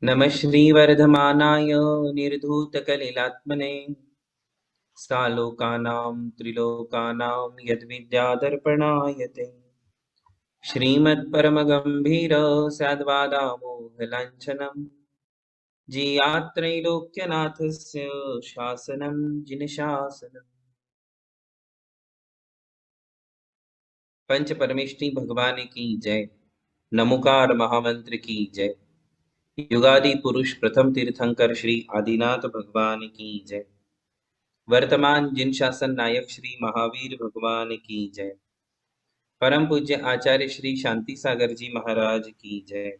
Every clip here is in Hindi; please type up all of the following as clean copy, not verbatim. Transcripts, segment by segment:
नमः श्रीवर्धमानाय निर्धूतकलिलात्मने सालोकानां त्रिलोकानां यद्विद्यादर्पणायते श्रीमत्परमगम्भीर साद्वादामोहलाञ्छनम् जियात्रैलोक्यनाथस्य शासनं जिनशासनम्। पंच परमेष्टि भगवान की जय। नमोकार महामंत्र की जय। युगादि पुरुष प्रथम तीर्थंकर श्री आदिनाथ भगवान की जय। वर्तमान जिन शासन नायक श्री महावीर भगवान की जय। परम पूज्य आचार्य श्री शांति सागर जी महाराज की जय।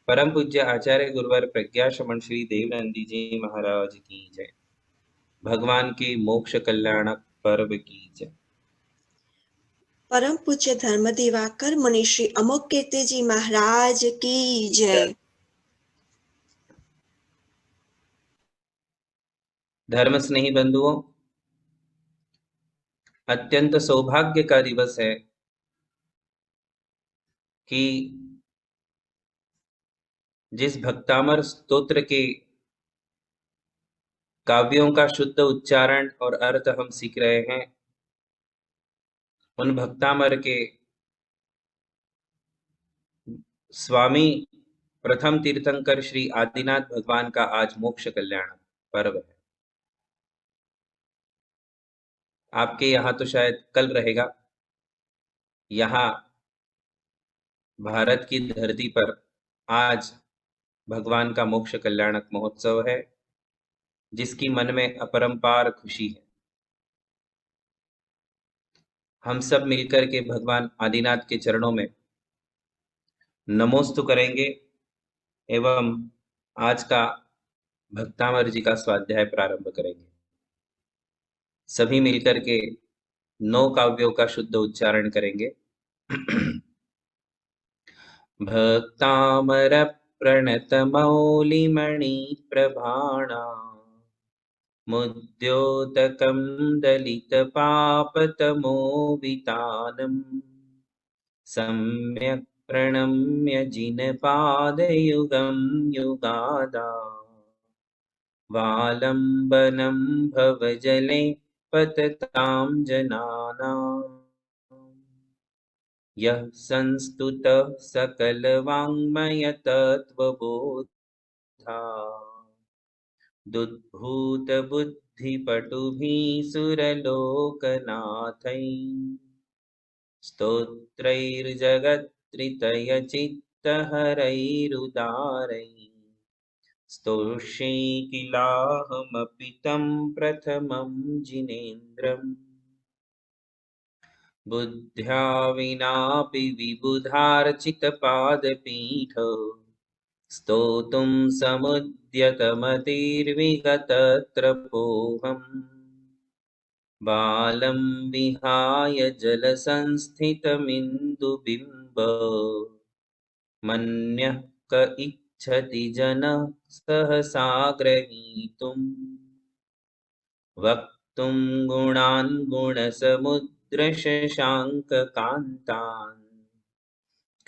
परम पूज्य आचार्य गुरुवर प्रज्ञा श्रमण श्री देवनंदी जी महाराज की जय। भगवान के मोक्ष कल्याणक पर्व की जय। परम पूज्य धर्म दिवाकर मुनि श्री अमोक कीर्ति जी महाराज की जय। धर्म स्नेही बंधुओं, अत्यंत सौभाग्य का दिवस है कि जिस भक्तामर स्तोत्र के काव्यों का शुद्ध उच्चारण और अर्थ हम सीख रहे हैं, उन भक्तामर के स्वामी प्रथम तीर्थंकर श्री आदिनाथ भगवान का आज मोक्ष कल्याण पर्व है। आपके यहाँ तो शायद कल रहेगा। यहाँ भारत की धरती पर आज भगवान का मोक्ष कल्याणक महोत्सव है, जिसकी मन में अपरंपार खुशी है। हम सब मिलकर के भगवान आदिनाथ के चरणों में नमोस्तु करेंगे एवं आज का भक्तामर जी का स्वाध्याय प्रारंभ करेंगे। सभी मिलकर के 9 काव्यों का शुद्ध उच्चारण करेंगे। भक्तामर प्रणतमौलिमणि प्रभाणा मुद्योतकं दलितपापतमोवितानम् सम्यक् प्रणम्य जिनपादयुगं युगादा वालम्बनं भवजले पततां जनानाम् यः संस्तुतः सकलवाङ्मयतत्त्वबोधा दुद्भूतबुद्धिपटुभिः सुरलोकनाथैः स्तोत्रैर्जगत्त्रितयचित्तहरैरुदारैः स्तोष्ये किलाहमपि तं प्रथमं जिनेन्द्रम् बुद्ध्या विनापि विबुधार्चितपादपीठ स्तोतुं समुद्यतमतिर्विगतत्रपोऽहम् बालं विहाय जलसंस्थितमिन्दुबिम्ब मन्यः क इच्छति जनः सहसा ग्रहीतुम् वक्तुं गुणान् गुणसमुद्रशशाङ्ककान्तान्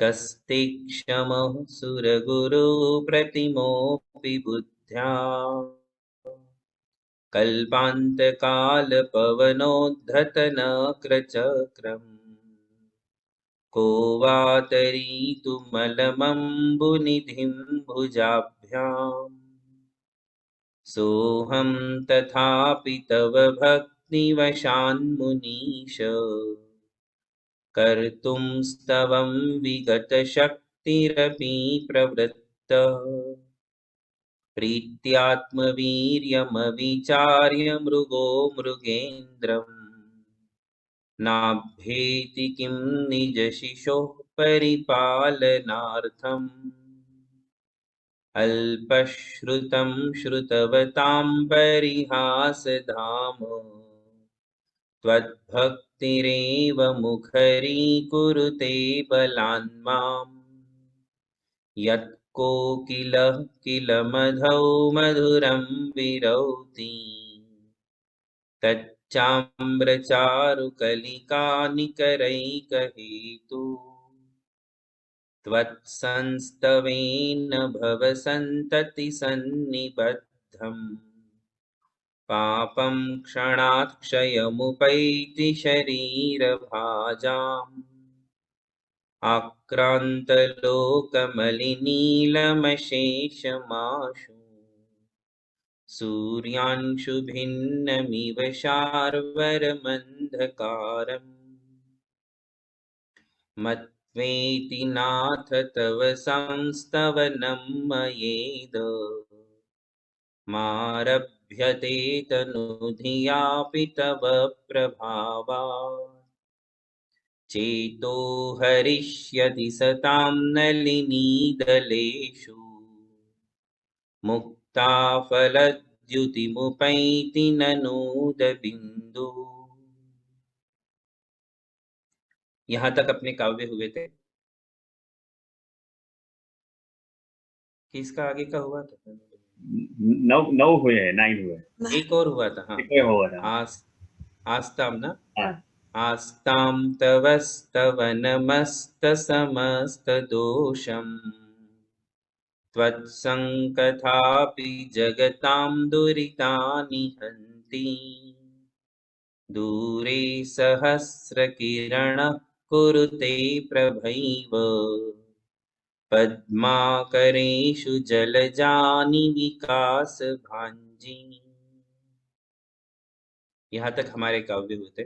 कस्तीक्ष्णमः सुरगुरुप्रतिमोऽपि बुद्ध्या कल्पान्तकालपवनोद्धतनक्रचक्रम् को वा तरीतुमलमम्बुनिधिं भुजाभ्याम् सोऽहं तथापि तव भक्तिवशान्मुनीश कर्तुं स्तवं विगतशक्तिरपि प्रवृत्तः प्रीत्यात्मवीर्यमविचार्य मृगो मृगेन्द्रम् नाभ्येति किं निजशिशोः परिपालनार्थम् अल्पश्रुतं श्रुतवतां परिहासधाम त्वद्भक्तिरेव मुखरीकुरुते बलान्माम् यत्कोकिलः किल मधौ मधुरं विरौति तच्चाम्रचारुकलिकानिकरैकहेतु त्वत्संस्तवेन भव सन्तति सन्निबद्धम् पापं क्षणात् क्षयमुपैति शरीरभाजाम् आक्रान्तलोकमलिनीलमशेषमाशु सूर्यांशुभिन्नमिव शार्वर्मन्धकारम् मत्वेति नाथ तव संस्तवनं मयेद मारभ्यते तनुधियापि तव प्रभावात् चेतो हरिष्यति सतां नलिनीदलेषु मुक्ताफलद्युतिमुपैति ननूदबिन्दु। यहाँ तक अपने काव्य हुए थे। किसका आगे का हुआ था? 9 हुए हैं, 9 हुए। एक और हुआ था। हाँ, एक और हुआ था। आस्ताम ना। हाँ। आस्ताम तवस्तवनमस्तसमस्तदोषम् त्वत्सङ्कथापि जगतां दुरितानि हन्ति दूरे सहस्रकिरणः कुरुते प्रभैव पद्माकरेषु जलजानि विकासभाञ्जी। यहाँ तक हमारे काव्य हुए थे।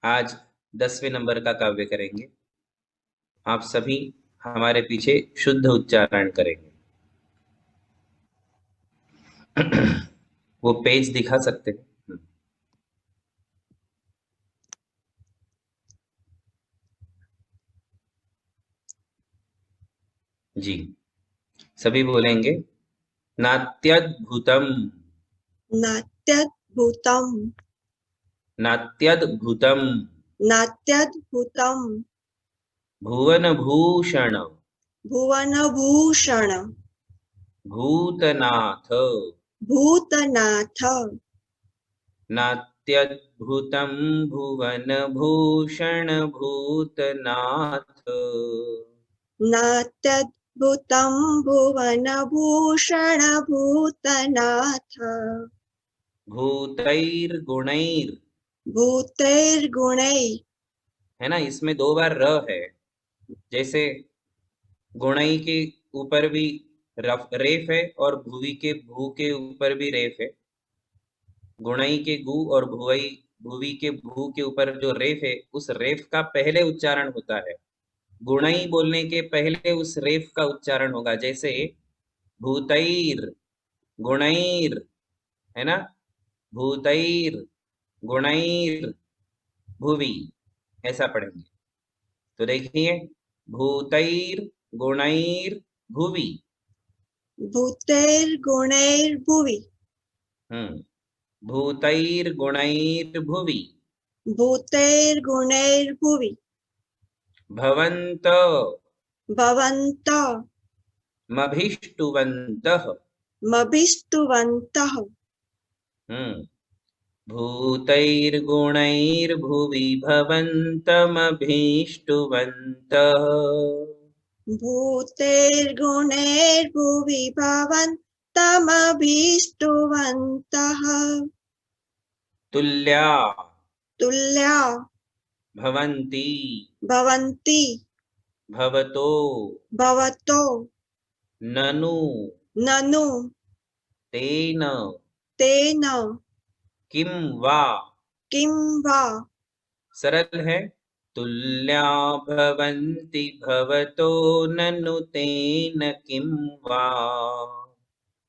आज 10वें नंबर का काव्य करेंगे। आप सभी हमारे पीछे शुद्ध उच्चारण करेंगे। वो पेज दिखा सकते हैं? जी, सभी बोलेंगे। नात्यद्भुतम नात्यद्भुतम नात्यद्भुतम नात्यद्भुतम भुवनभूषण भुवनभूषण भूतनाथ भूतनाथ नात्यद्भुतम भुवनभूषण भूतनाथ नात्यद्भुतं भुवनभूषण भूतनाथ भूतैर्गुणैर् भूतैर्गुणै है ना, इसमें 2 बार र है। जैसे गुणई के ऊपर भी रेफ है और भुवि के भू के ऊपर भी रेफ है। गुणई के गु और भुवि के भू के ऊपर जो रेफ है, उस रेफ का पहले उच्चारण होता है। गुणई बोलने के पहले उस रेफ का उच्चारण होगा। जैसे भूतैर गुणैर, है ना, भूतैर गुणैर भुवि, ऐसा पढ़ेंगे। तो देखिए, भूतैर गुणैर भुवि। भूतैर्गुणैर्भुवि भूतैर्गुणैर्भुवि भूतैर्गुणैर्भुवि भवन्त भवन्तः मभिष्टुवन्तः मभिष्टुवन्तः भूतैर्गुणैर्भुवि भवन्तमभीष्टुवन्तः भूतैर्गुणैर्भुवि भवन्तमभीष्टुवन्तः तुल्या तुल्या भवन्ति भवन्ति भवतो भवतो ननु ननु तेन तेन किं वा। किं वा। सरल है। तुल्या भवन्ति भवतो ननु तेन किं वा।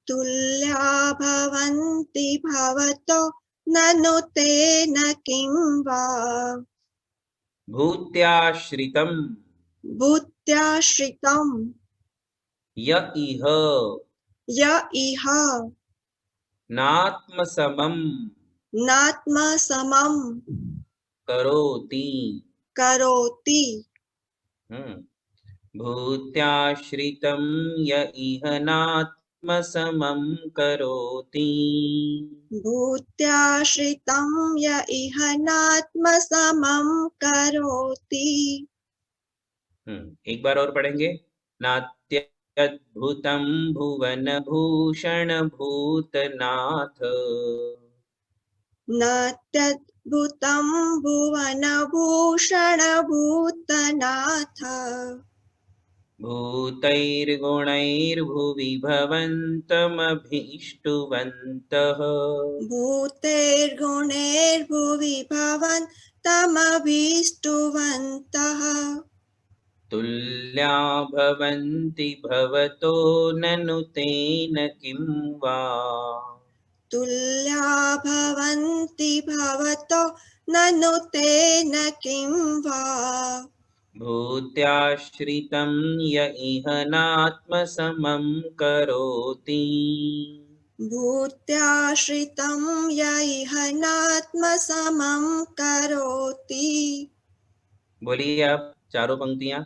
तुल्या भवन्ति भवतो ननु तेन किं वा। भूत्याश्रितं भूत्याश्रितं य इह य इह नात्मसमं नात्मसमं करोति। करोति। भूत्याश्रितं य इह नात्मसमं करोति। भूत्याश्रितं य इह नात्मसमं करोति। एक बार और पढ़ेंगे। नात्यद्भुतं भुवन भूषण भूतनाथ। नात्यद्भुतं भुवनभूषणभूतनाथ भूतैर्गुणैर्भुवि भवन्तमभीष्टुवन्तः। भूतैर्गुणैर्भुवि भवन्तमभीष्टुवन्तः तुल्या भवन्ति भवतो ननु तेन किं वा। तुल्या भवन्ति भवतो ननु तेन किं वा। भूत्याश्रितं य इह नात्मसमं करोति। भूत्याश्रितं य इह नात्मसमं करोति। बोलिए आप चारों पंक्तियां।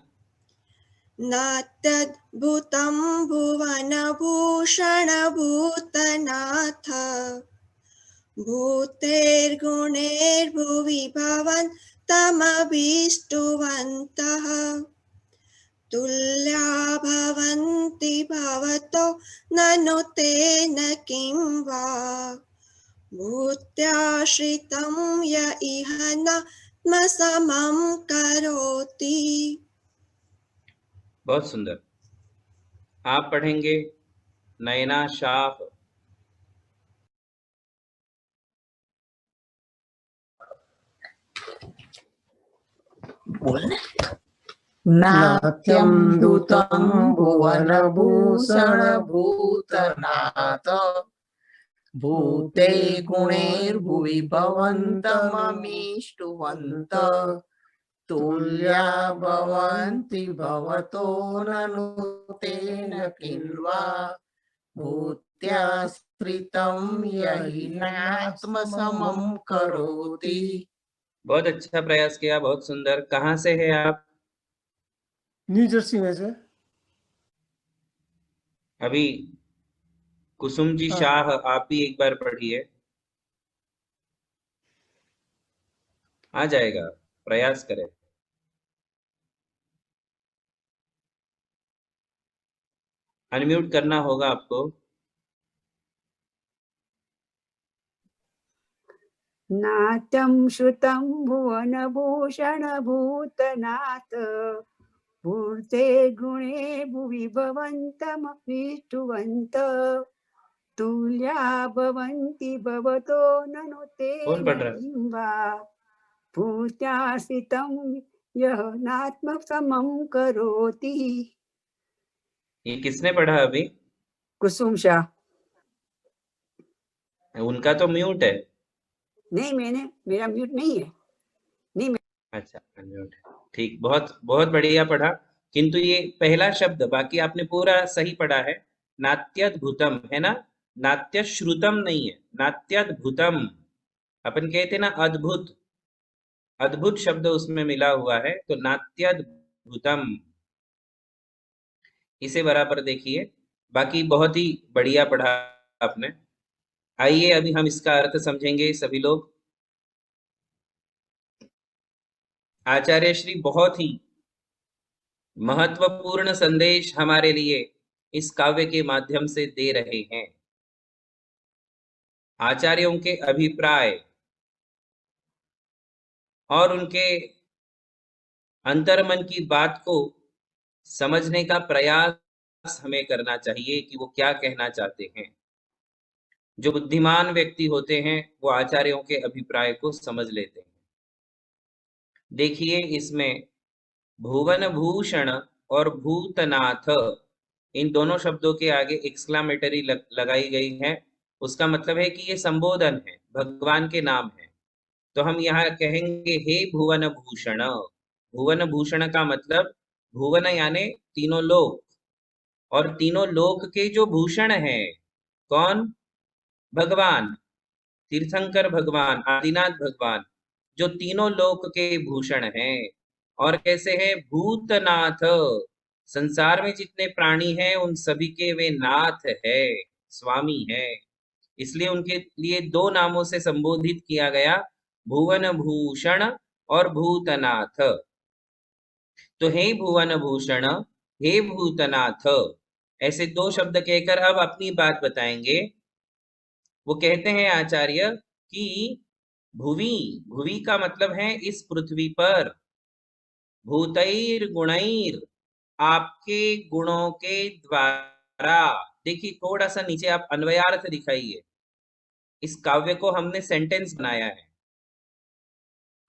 नात्यद्भुतं भुवनभूषणभूतनाथ भूतैर्गुणैर्भुवि भवन्तमभीष्टुवन्तः तुल्या भवन्ति भवतो ननु तेन किं वा। भूत्याश्रितं य इह नात्मसमं करोति। बहुत सुंदर। आप पढ़ेंगे नयना शाह। नात्यं दूतं भुवनभूषण भूतनाथ भूते गुणैर्भुवि भवन्तममीष्टुवन्त तुल्या भवन्ति भवतो ननु तेन किन्वा भूत्याश्रितं यैनात्मसमं करोति। बहुत अच्छा प्रयास किया, बहुत सुंदर। कहाँ से है आप? न्यू जर्सी में से। अभी कुसुम जी हाँ। शाह, आप भी एक बार पढ़िए, आ जाएगा, प्रयास करें। अनम्यूट करना होगा आपको। नात्यं श्रुतं भुवनभूषणभूतनाथ भूते गुणे भुवि भवन्तमभीष्टुवन्त तुल्या भवन्ति भवतो ननु कौन तेन पढ़ रहा है? किं वा। भूत्याश्रितं यः नात्मसमं करोति। ये किसने पढ़ा अभी? कुसुम शाह। उनका तो म्यूट है। नहीं, मेरा म्यूट नहीं है। नहीं अच्छा, अनम्यूट है। ठीक, बहुत बहुत बढ़िया पढ़ा। किंतु ये पहला शब्द, बाकी आपने पूरा सही पढ़ा है। नात्यद्भुतम है ना, नात्यश्रुतम नहीं है, नात्यद्भुतम। अपन कहते ना अद्भुत, अद्भुत शब्द उसमें मिला हुआ है, तो नात्यद्भुतम, इसे बराबर देखिए। बाकी बहुत ही बढ़िया पढ़ा आपने। आइए अभी हम इसका अर्थ समझेंगे सभी लोग। आचार्य श्री बहुत ही महत्वपूर्ण संदेश हमारे लिए इस काव्य के माध्यम से दे रहे हैं। आचार्यों के अभिप्राय और उनके अंतर्मन की बात को समझने का प्रयास हमें करना चाहिए कि वो क्या कहना चाहते हैं। जो बुद्धिमान व्यक्ति होते हैं वो आचार्यों के अभिप्राय को समझ लेते हैं। देखिए इसमें भुवन भूषण और भूतनाथ, इन दोनों शब्दों के आगे एक्सक्लामेटरी लगाई गई है। उसका मतलब है कि ये संबोधन है, भगवान के नाम है। तो हम यहाँ कहेंगे हे भुवन भूषण। भुवन भूषण का मतलब भुवन यानी तीनों लोक, और तीनों लोक के जो भूषण हैं, कौन? भगवान, तीर्थंकर भगवान, आदिनाथ भगवान, जो तीनों लोक के भूषण हैं। और कैसे है? भूतनाथ, संसार में जितने प्राणी हैं उन सभी के वे नाथ है, स्वामी है। इसलिए उनके लिए दो नामों से संबोधित किया गया, भुवन भूषण और भूतनाथ। तो हे भुवन भूषण, हे भूतनाथ, ऐसे दो शब्द कहकर अब अपनी बात बताएंगे। वो कहते हैं आचार्य कि भुवि, भुवि का मतलब है इस पृथ्वी पर, भूतैर गुणैर, आपके गुणों के द्वारा। देखिए थोड़ा सा नीचे आप अन्वयार्थ दिखाइए, इस काव्य को हमने सेंटेंस बनाया है।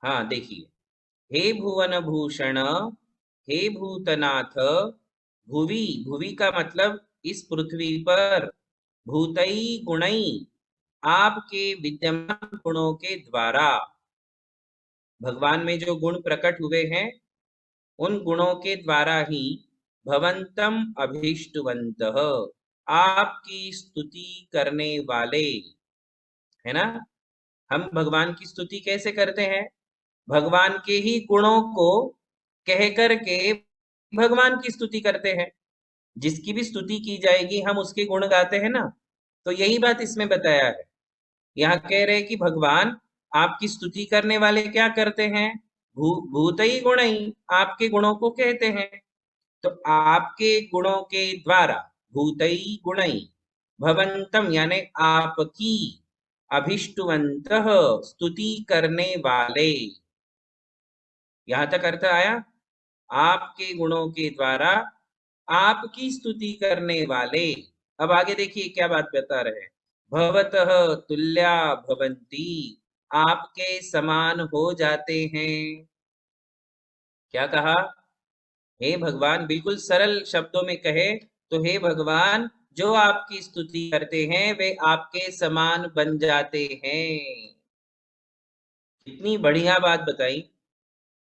हाँ देखिए, हे भुवन भूषण, हे भूतनाथ, भुवि, भुवि का मतलब इस पृथ्वी पर, भूतई गुणई, आपके विद्यमान गुणों के द्वारा, भगवान में जो गुण प्रकट हुए हैं उन गुणों के द्वारा ही, भवंतम अभीष्टवंतः, आपकी स्तुति करने वाले, है ना। हम भगवान की स्तुति कैसे करते हैं? भगवान के ही गुणों को कह करके भगवान की स्तुति करते हैं। जिसकी भी स्तुति की जाएगी हम उसके गुण गाते हैं ना। तो यही बात इसमें बताया है। यहाँ कह रहे हैं कि भगवान आपकी स्तुति करने वाले क्या करते हैं? भूतई गुणई, आपके गुणों को कहते हैं। तो आपके गुणों के द्वारा, भूतई गुणई, भवंतम यानी आपकी, अभिष्टवंतः स्तुति करने वाले, यहां तक अर्थ आया। आपके गुणों के द्वारा आपकी स्तुति करने वाले। अब आगे देखिए क्या बात बता रहे हैं। भवतः तुल्या भवंती, आपके समान हो जाते हैं। क्या कहा? हे भगवान, बिल्कुल सरल शब्दों में कहे तो हे भगवान, जो आपकी स्तुति करते हैं वे आपके समान बन जाते हैं। कितनी बढ़िया बात बताई।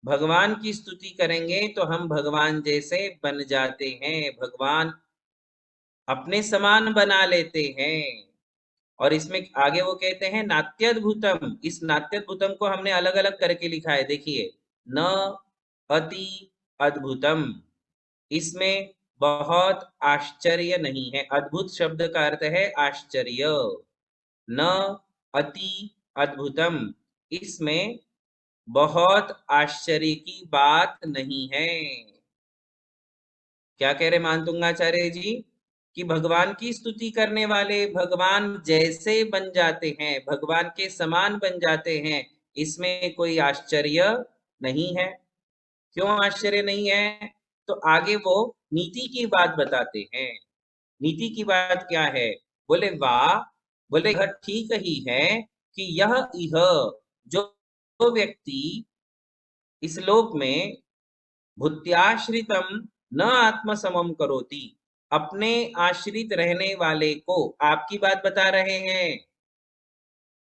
भगवान की स्तुति करेंगे तो हम भगवान जैसे बन जाते हैं, भगवान अपने समान बना लेते हैं। और इसमें आगे वो कहते हैं नात्यद्भुतम, इस नात्यद्भुतम को हमने अलग अलग करके लिखा है। देखिए, न अति अद्भुतम, इसमें बहुत आश्चर्य नहीं है। अद्भुत शब्द का अर्थ है आश्चर्य। न अति अद्भुतम, इसमें बहुत आश्चर्य की बात नहीं है। क्या कह रहे मानतुंगाचार्य जी? कि भगवान की स्तुति करने वाले भगवान जैसे बन जाते हैं, भगवान के समान बन जाते हैं, इसमें कोई आश्चर्य नहीं है। क्यों आश्चर्य नहीं है? तो आगे वो नीति की बात बताते हैं। नीति की बात क्या है? बोले वाह, बोले यह ठीक ही है कि यह जो व्यक्ति इस लोक में भूत्याश्रितम न आत्मसमम करोति, अपने आश्रित रहने वाले को, आपकी बात बता रहे हैं,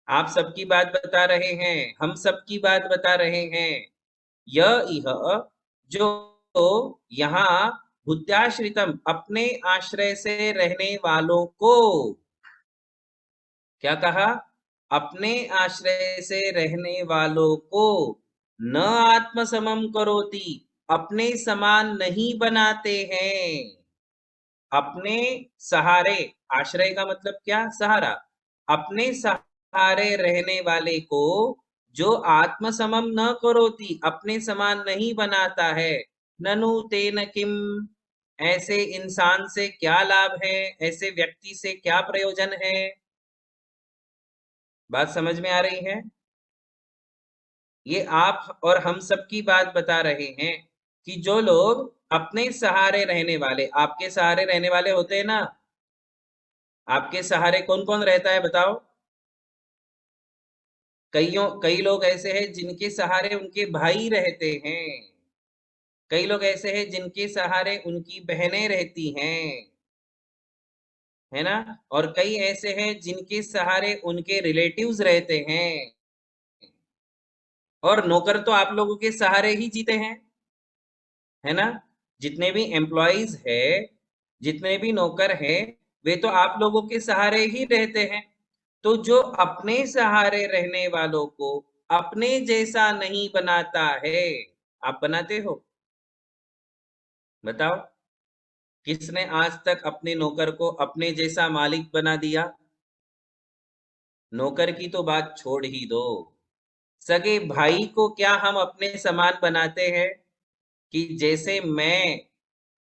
आप सबकी बात बता रहे हैं, हम सबकी बात बता रहे हैं। यह जो यहाँ भूत्याश्रितम, अपने आश्रय से रहने वालों को, क्या कहा? अपने आश्रय से रहने वालों को न आत्मसमम करोति, अपने समान नहीं बनाते हैं। अपने सहारे, आश्रय का मतलब क्या? सहारा। अपने सहारे रहने वाले को जो आत्मसमम न करोति, अपने समान नहीं बनाता है, ननु तेन किम, ऐसे इंसान से क्या लाभ है, ऐसे व्यक्ति से क्या प्रयोजन है? बात समझ में आ रही है? ये आप और हम सब की बात बता रहे हैं कि जो लोग अपने सहारे रहने वाले, आपके सहारे रहने वाले होते हैं ना। आपके सहारे कौन कौन रहता है बताओ? कई लोग ऐसे हैं जिनके सहारे उनके भाई रहते हैं। कई लोग ऐसे हैं जिनके सहारे उनकी बहनें रहती हैं, है ना। और कई ऐसे हैं जिनके सहारे उनके रिलेटिव्स रहते हैं। और नौकर तो आप लोगों के सहारे ही जीते हैं, है ना। जितने भी एम्प्लॉइज है, जितने भी नौकर हैं, वे तो आप लोगों के सहारे ही रहते हैं। तो जो अपने सहारे रहने वालों को अपने जैसा नहीं बनाता है, आप बनाते हो? बताओ, किसने आज तक अपने नौकर को अपने जैसा मालिक बना दिया? नौकर की तो बात छोड़ ही दो, सगे भाई को क्या हम अपने समान बनाते हैं? कि जैसे मैं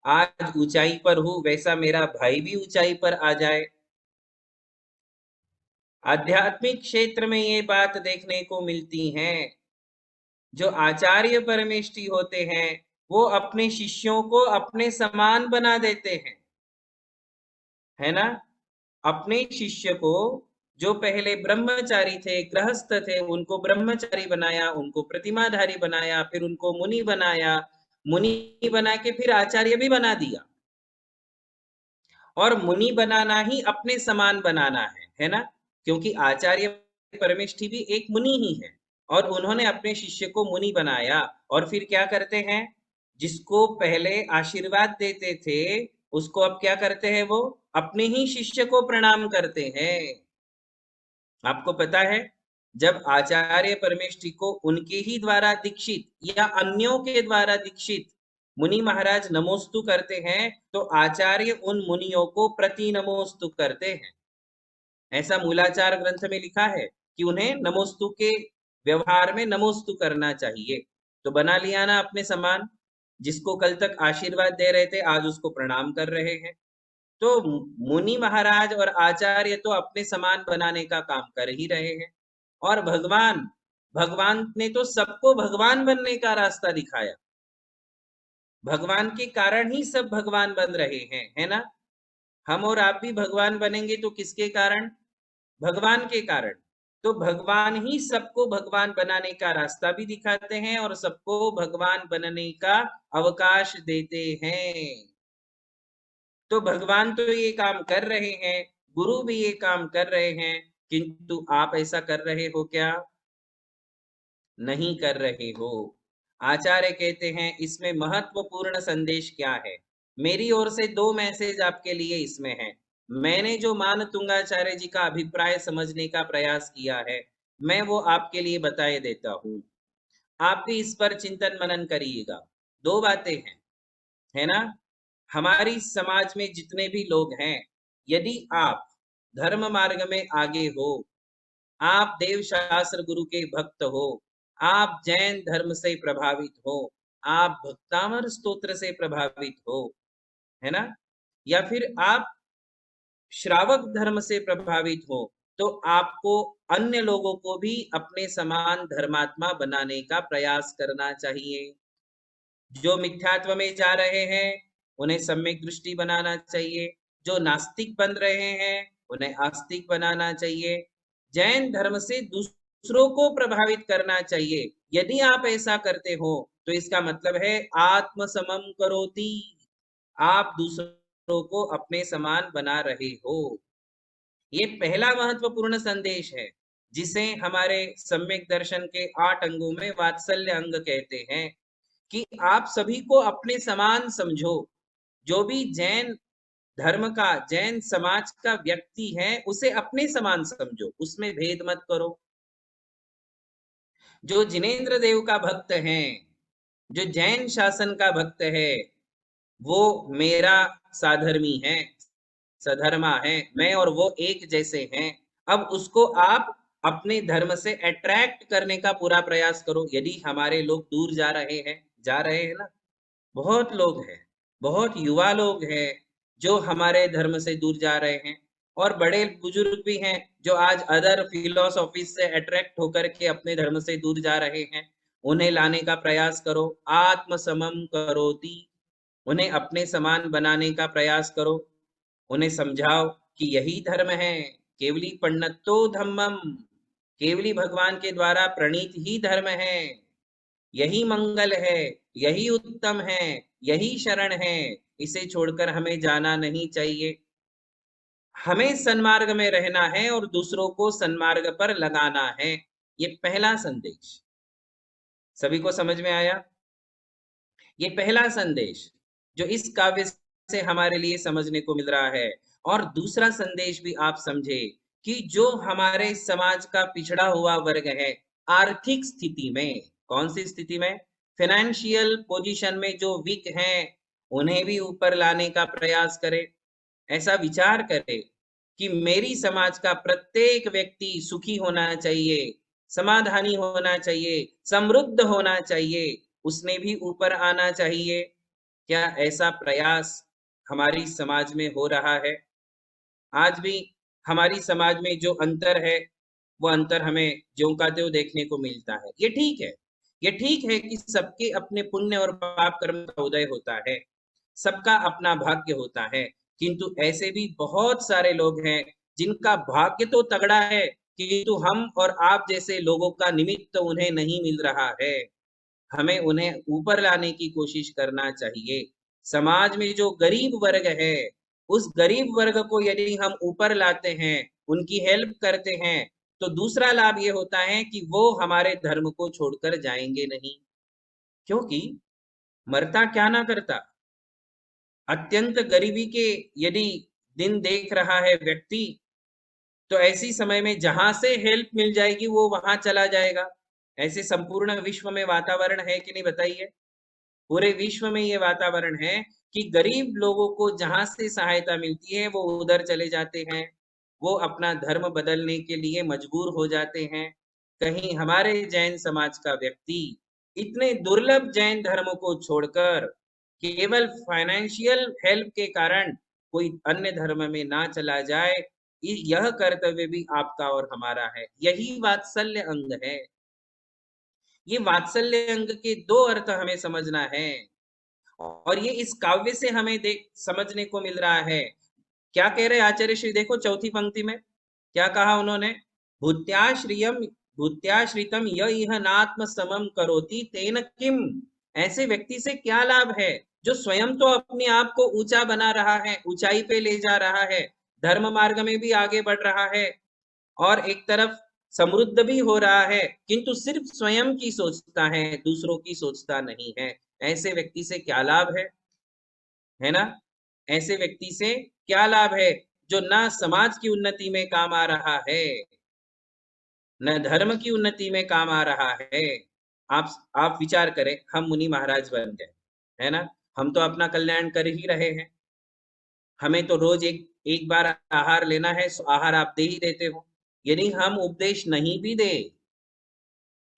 आज ऊंचाई पर हूं वैसा मेरा भाई भी ऊंचाई पर आ जाए। आध्यात्मिक क्षेत्र में ये बात देखने को मिलती है। जो आचार्य परमेष्ठी होते हैं वो अपने शिष्यों को अपने समान बना देते हैं, है ना। अपने शिष्य को, जो पहले ब्रह्मचारी थे, गृहस्थ थे, उनको ब्रह्मचारी बनाया, उनको प्रतिमाधारी बनाया, फिर उनको मुनि बनाया, मुनि बना के फिर आचार्य भी बना दिया। और मुनि बनाना ही अपने समान बनाना है ना, क्योंकि आचार्य परमेष्ठी भी एक मुनि ही है और उन्होंने अपने शिष्य को मुनि बनाया। और फिर क्या करते हैं, जिसको पहले आशीर्वाद देते थे उसको अब क्या करते हैं, वो अपने ही शिष्य को प्रणाम करते हैं। आपको पता है, जब आचार्य परमेष्ठी को उनके ही द्वारा दीक्षित या अन्यों के द्वारा दीक्षित मुनि महाराज नमोस्तु करते हैं तो आचार्य उन मुनियों को प्रति नमोस्तु करते हैं। ऐसा मूलाचार ग्रंथ में लिखा है कि उन्हें नमोस्तु के व्यवहार में नमोस्तु करना चाहिए। तो बना लिया ना अपने समान, जिसको कल तक आशीर्वाद दे रहे थे आज उसको प्रणाम कर रहे हैं। तो मुनि महाराज और आचार्य तो अपने समान बनाने का काम कर ही रहे हैं। और भगवान भगवान ने तो सबको भगवान बनने का रास्ता दिखाया। भगवान के कारण ही सब भगवान बन रहे हैं, है ना। हम और आप भी भगवान बनेंगे तो किसके कारण, भगवान के कारण। तो भगवान ही सबको भगवान बनाने का रास्ता भी दिखाते हैं और सबको भगवान बनने का अवकाश देते हैं। तो भगवान तो ये काम कर रहे हैं, गुरु भी ये काम कर रहे हैं, किंतु आप ऐसा कर रहे हो क्या, नहीं कर रहे हो। आचार्य कहते हैं इसमें महत्वपूर्ण संदेश क्या है। मेरी ओर से 2 मैसेज आपके लिए इसमें है। मैंने जो मान तुंगाचार्य जी का अभिप्राय समझने का प्रयास किया है मैं वो आपके लिए बताए देता हूँ। आप भी इस पर चिंतन मनन करिएगा। 2 बातें हैं, है ना। हमारी समाज में जितने भी लोग हैं, यदि आप धर्म मार्ग में आगे हो, आप देव शास्त्र गुरु के भक्त हो, आप जैन धर्म से प्रभावित हो, आप भक्तामर स्तोत्र से प्रभावित हो, है ना, या फिर आप श्रावक धर्म से प्रभावित हो, तो आपको अन्य लोगों को भी अपने समान धर्मात्मा बनाने का प्रयास करना चाहिए। जो मिथ्यात्व में जा रहे हैं उन्हें सम्यक दृष्टि बनाना चाहिए, जो नास्तिक बन रहे हैं उन्हें आस्तिक बनाना चाहिए, जैन धर्म से दूसरों को प्रभावित करना चाहिए। यदि आप ऐसा करते हो तो इसका मतलब है आत्म समम करोति, आप दूसरों को अपने समान बना रहे हो। ये पहला महत्वपूर्ण संदेश है जिसे हमारे सम्यक दर्शन के 8 अंगों में वात्सल्य अंग कहते हैं कि आप सभी को अपने समान समझो। जो भी जैन धर्म का, जैन समाज का व्यक्ति है उसे अपने समान समझो, उसमें भेद मत करो। जो जिनेंद्र देव का भक्त है, जो जैन शासन का भक्त है, वो मेरा साधर्मी है, सधर्मा है, मैं और वो एक जैसे हैं। अब उसको आप अपने धर्म से अट्रैक्ट करने का पूरा प्रयास करो। यदि हमारे लोग दूर जा रहे हैं ना, बहुत लोग हैं, बहुत युवा लोग हैं जो हमारे धर्म से दूर जा रहे हैं, और बड़े बुजुर्ग भी हैं जो आज अदर फिलोसॉफी से अट्रैक्ट होकर के अपने धर्म से दूर जा रहे हैं। उन्हें लाने का प्रयास करो, आत्म समम करोति, उन्हें अपने समान बनाने का प्रयास करो। उन्हें समझाओ कि यही धर्म है, केवली पण्णत्तो धम्मम, केवली भगवान के द्वारा प्रणीत ही धर्म है, यही मंगल है, यही उत्तम है, यही शरण है, इसे छोड़कर हमें जाना नहीं चाहिए। हमें सन्मार्ग में रहना है और दूसरों को सन्मार्ग पर लगाना है। ये पहला संदेश सभी को समझ में आया। ये पहला संदेश जो इस काव्य से हमारे लिए समझने को मिल रहा है। और दूसरा संदेश भी आप समझे कि जो हमारे समाज का पिछड़ा हुआ वर्ग है, आर्थिक स्थिति में, कौन सी स्थिति में, फाइनेंशियल पोजीशन में जो वीक हैं उन्हें भी ऊपर लाने का प्रयास करे। ऐसा विचार करे कि मेरी समाज का प्रत्येक व्यक्ति सुखी होना चाहिए, समाधानी होना चाहिए, समृद्ध होना चाहिए, उसने भी ऊपर आना चाहिए। क्या ऐसा प्रयास हमारी समाज में हो रहा है? आज भी हमारी समाज में जो अंतर है, वो अंतर हमें ज्यों का त्यों देखने को मिलता है। ये ठीक है, ये ठीक है कि सबके अपने पुण्य और पाप कर्म का उदय होता है, सबका अपना भाग्य होता है, किंतु ऐसे भी बहुत सारे लोग हैं जिनका भाग्य तो तगड़ा है, किंतु हम और आप जैसे लोगों का निमित्त उन्हें नहीं मिल रहा है। हमें उन्हें ऊपर लाने की कोशिश करना चाहिए। समाज में जो गरीब वर्ग है, उस गरीब वर्ग को यदि हम ऊपर लाते हैं, उनकी हेल्प करते हैं, तो दूसरा लाभ ये होता है कि वो हमारे धर्म को छोड़कर जाएंगे नहीं। क्योंकि मरता क्या ना करता, अत्यंत गरीबी के यदि दिन देख रहा है व्यक्ति, तो ऐसी समय में जहां से हेल्प मिल जाएगी वो वहां चला जाएगा। ऐसे संपूर्ण विश्व में वातावरण है कि नहीं, बताइए? पूरे विश्व में ये वातावरण है कि गरीब लोगों को जहां से सहायता मिलती है वो उधर चले जाते हैं, वो अपना धर्म बदलने के लिए मजबूर हो जाते हैं। कहीं हमारे जैन समाज का व्यक्ति इतने दुर्लभ जैन धर्म को छोड़कर केवल फाइनेंशियल हेल्प के कारण कोई अन्य धर्म में ना चला जाए, यह कर्तव्य भी आपका और हमारा है। यही वात्सल्य अंग है। ये वात्सल्य अंग के दो अर्थ हमें समझना है, और ये इस काव्य से हमें देख समझने को मिल रहा है। क्या कह रहे आचार्य श्री, देखो चौथी पंक्ति में क्या कहा उन्होंने, भूत्याश्रितम यह नात्म समम करोति तेन किम। ऐसे व्यक्ति से क्या लाभ है जो स्वयं तो अपने आप को ऊंचा बना रहा है, ऊंचाई पे ले जा रहा है, धर्म मार्ग में भी आगे बढ़ रहा है, और एक तरफ समृद्ध भी हो रहा है, किंतु सिर्फ स्वयं की सोचता है, दूसरों की सोचता नहीं है। ऐसे व्यक्ति से क्या लाभ है ना? ऐसे व्यक्ति से क्या लाभ है जो ना समाज की उन्नति में काम आ रहा है, न धर्म की उन्नति में काम आ रहा है। आप विचार करें, हम मुनि महाराज बन गए, है ना? हम तो अपना कल्याण कर ही रहे हैं, हमें तो रोज एक बार आहार लेना है, सो आहार आप दे ही देते हो। यदि हम उपदेश नहीं भी दे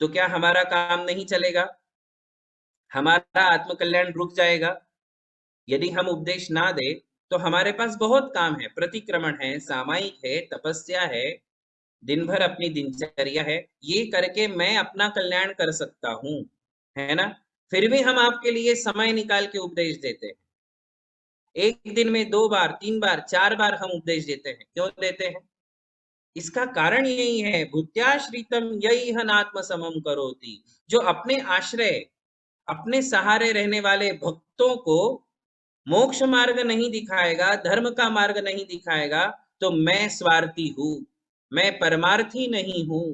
तो क्या हमारा काम नहीं चलेगा? हमारा आत्म कल्याण रुक जाएगा? यदि हम उपदेश ना दे तो हमारे पास बहुत काम है, प्रतिक्रमण है, सामायिक है, तपस्या है, दिन भर अपनी दिनचर्या है, ये करके मैं अपना कल्याण कर सकता हूँ, है ना? फिर भी हम आपके लिए समय निकाल के उपदेश देते हैं। एक दिन में 2 बार, 3 बार, 4 बार हम उपदेश देते हैं। क्यों देते हैं? इसका कारण यही है, भूत्याश्रितम यह नात्म समम करोति। जो अपने आश्रय, अपने सहारे रहने वाले भक्तों को मोक्ष मार्ग नहीं दिखाएगा, धर्म का मार्ग नहीं दिखाएगा, तो मैं स्वार्थी हूं, मैं परमार्थी नहीं हूं।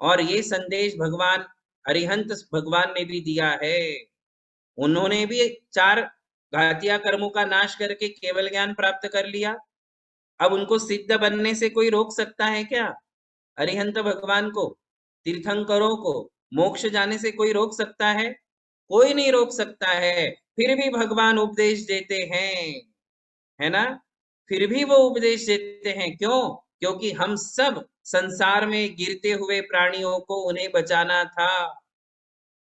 और ये संदेश भगवान अरिहंत भगवान ने भी दिया है। उन्होंने भी 4 घातिया कर्मों का नाश करके केवल ज्ञान प्राप्त कर लिया। अब उनको सिद्ध बनने से कोई रोक सकता है क्या? अरिहंत भगवान को, तीर्थंकरों को मोक्ष जाने से कोई रोक सकता है? कोई नहीं रोक सकता है। फिर भी भगवान उपदेश देते हैं, है ना? फिर भी वो उपदेश देते हैं। क्यों? क्योंकि हम सब संसार में गिरते हुए प्राणियों को उन्हें बचाना था,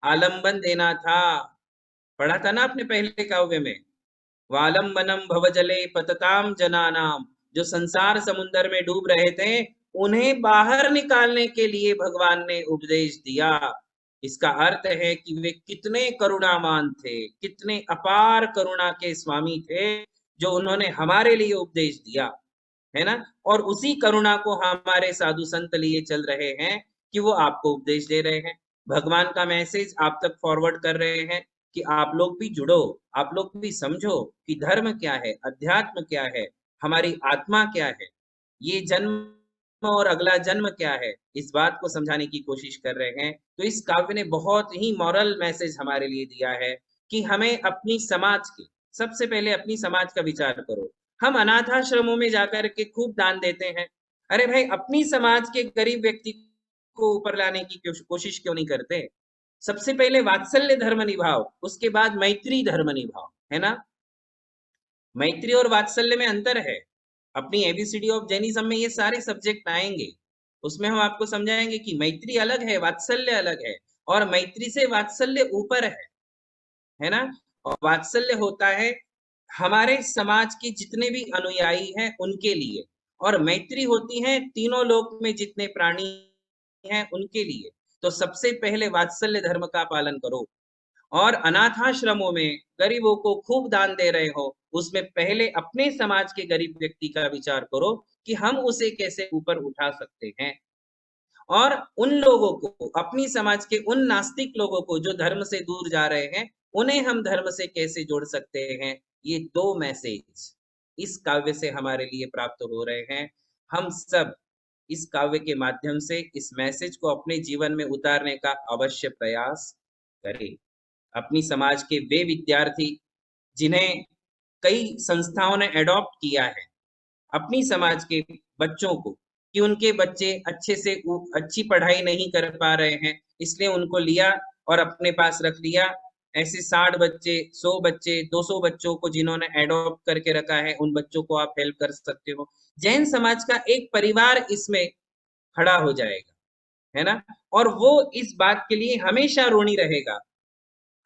आलंबन देना था। पढ़ा था ना आपने पहले काव्य में, वालंबनम भवजले पतताम जनानाम। जो संसार समुद्र में डूब रहे थे, उन्हें बाहर निकालने के लिए भगवान ने उपदेश दिया। इसका अर्थ है कि वे कितने करुणावान थे, कितने अपार करुणा के स्वामी थे, जो उन्होंने हमारे लिए उपदेश दिया, है ना? और उसी करुणा को हमारे साधु संत लिए चल रहे हैं कि वो आपको उपदेश दे रहे हैं, भगवान का मैसेज आप तक फॉरवर्ड कर रहे हैं कि आप लोग भी जुड़ो, आप लोग भी समझो कि धर्म क्या है, अध्यात्म क्या है, हमारी आत्मा क्या है, ये जन्म और अगला जन्म क्या है, इस बात को समझाने की कोशिश कर रहे हैं। तो इस काव्य ने बहुत ही मॉरल मैसेज हमारे लिए दिया है कि हमें अपनी समाज के, सबसे पहले अपनी समाज का विचार करो। हम अनाथाश्रमों में जाकर के खूब दान देते हैं, अरे भाई अपनी समाज के गरीब व्यक्ति को ऊपर लाने की कोशिश क्यों नहीं करते? सबसे पहले वात्सल्य धर्म निभाओ, उसके बाद मैत्री धर्म निभाओ, है ना? मैत्री और वात्सल्य में अंतर है। अपनी एबीसीडी ऑफ जैनिज्म में ये सारे सब्जेक्ट आएंगे, उसमें हम आपको समझाएंगे कि मैत्री अलग है, वात्सल्य अलग है। और मैत्री से वात्सल्य ऊपर है ना। और वात्सल्य होता है हमारे समाज के जितने भी अनुयायी हैं उनके लिए, और मैत्री होती है तीनों लोक में जितने प्राणी हैं उनके लिए। तो सबसे पहले वात्सल्य धर्म का पालन करो, और अनाथाश्रमों में गरीबों को खूब दान दे रहे हो, उसमें पहले अपने समाज के गरीब व्यक्ति का विचार करो कि हम उसे कैसे ऊपर उठा सकते हैं। और उन लोगों को, अपनी समाज के उन नास्तिक लोगों को जो धर्म से दूर जा रहे हैं, उन्हें हम धर्म से कैसे जोड़ सकते हैं। ये दो मैसेज इस काव्य से हमारे लिए प्राप्त हो रहे हैं। हम सब इस काव्य के माध्यम से इस मैसेज को अपने जीवन में उतारने का अवश्य प्रयास करें। अपनी समाज के वे विद्यार्थी जिन्हें कई संस्थाओं ने एडॉप्ट किया है, अपनी समाज के बच्चों को, कि उनके बच्चे अच्छे से अच्छी पढ़ाई नहीं कर पा रहे हैं, इसलिए उनको लिया और अपने पास रख लिया। ऐसे 60 बच्चे, 100 बच्चे, 200 बच्चों को जिन्होंने एडॉप्ट करके रखा है, उन बच्चों को आप हेल्प कर सकते हो। जैन समाज का एक परिवार इसमें खड़ा हो जाएगा, है ना। और वो इस बात के लिए हमेशा ऋणी रहेगा,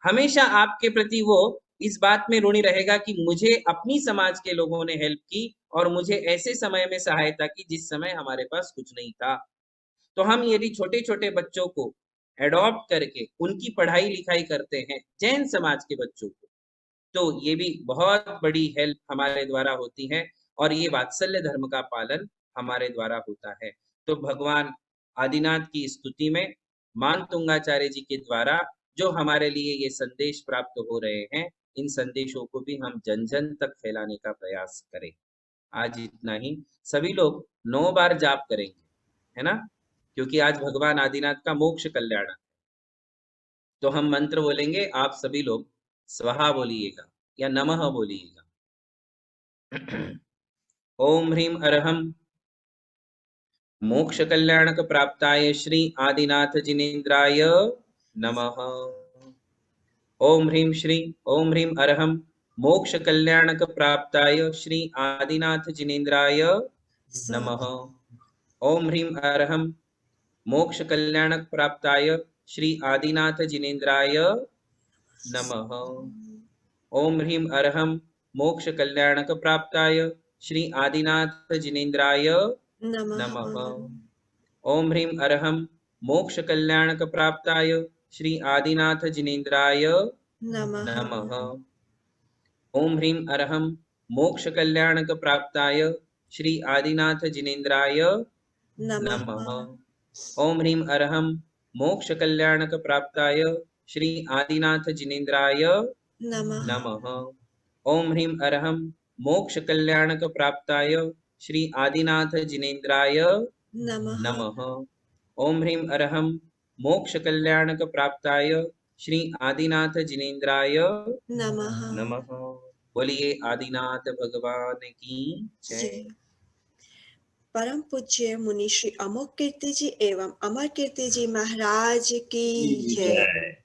हमेशा आपके प्रति वो इस बात में ऋणी रहेगा कि मुझे अपनी समाज के लोगों ने हेल्प की और मुझे ऐसे समय में सहायता की जिस समय हमारे पास कुछ नहीं था। तो हम यदि छोटे छोटे बच्चों को एडॉप्ट करके उनकी पढ़ाई लिखाई करते हैं, जैन समाज के बच्चों को, तो ये भी बहुत बड़ी हेल्प हमारे द्वारा होती है, और ये वात्सल्य धर्म का पालन हमारे द्वारा होता है। तो भगवान आदिनाथ की स्तुति में मानतुंगाचार्य जी के द्वारा जो हमारे लिए ये संदेश प्राप्त हो रहे हैं, इन संदेशों को भी हम जन जन तक फैलाने का प्रयास करें। आज इतना ही। सभी लोग 9 बार जाप करेंगे, है ना, क्योंकि आज भगवान आदिनाथ का मोक्ष कल्याण है। तो हम मंत्र बोलेंगे, आप सभी लोग स्वाहा बोलिएगा या नमः बोलिएगा। ओम ह्रीम अरहम मोक्ष कल्याणक प्राप्ताय श्री आदिनाथ जिनेन्द्राय नमः। ओम ह्रीम अरहम मोक्ष कल्याणक प्राप्ताय श्री आदिनाथ जिनेन्द्राय नमः। ओम ह्रीम अरहम मोक्ष कल्याणक प्राप्ताय श्री आदिनाथ जिनेन्द्राय नमः। ओम ह्रीम अरहम मोक्ष कल्याणक प्राप्ताय श्री आदिनाथ जिनेन्द्राय नमः। ओम ह्रीम अरहम मोक्ष कल्याणक प्राप्ताय श्री आदिनाथ जिनेन्द्राय नमः। ओम ह्रीम अरहम मोक्ष कल्याणक प्राप्ताय श्री आदिनाथ जिनेन्द्राय नमः। ओम ह्रीम अरहम मोक्ष कल्याणक प्राप्ताय श्री आदिनाथ जिनेन्द्राय नमः। ओम ह्रीम अरहम मोक्ष कल्याणक प्राप्ताय श्री आदिनाथ जिनेन्द्राय नमः। ओम ह्रीम अरहम मोक्ष कल्याणक प्राप्ताय श्री आदिनाथ जिनेन्द्राय नमः। बोलिए आदिनाथ भगवान की जय। परम पूज्य मुनि श्री अमोघ कीर्ति जी एवं अमर कीर्ति जी महाराज की जय।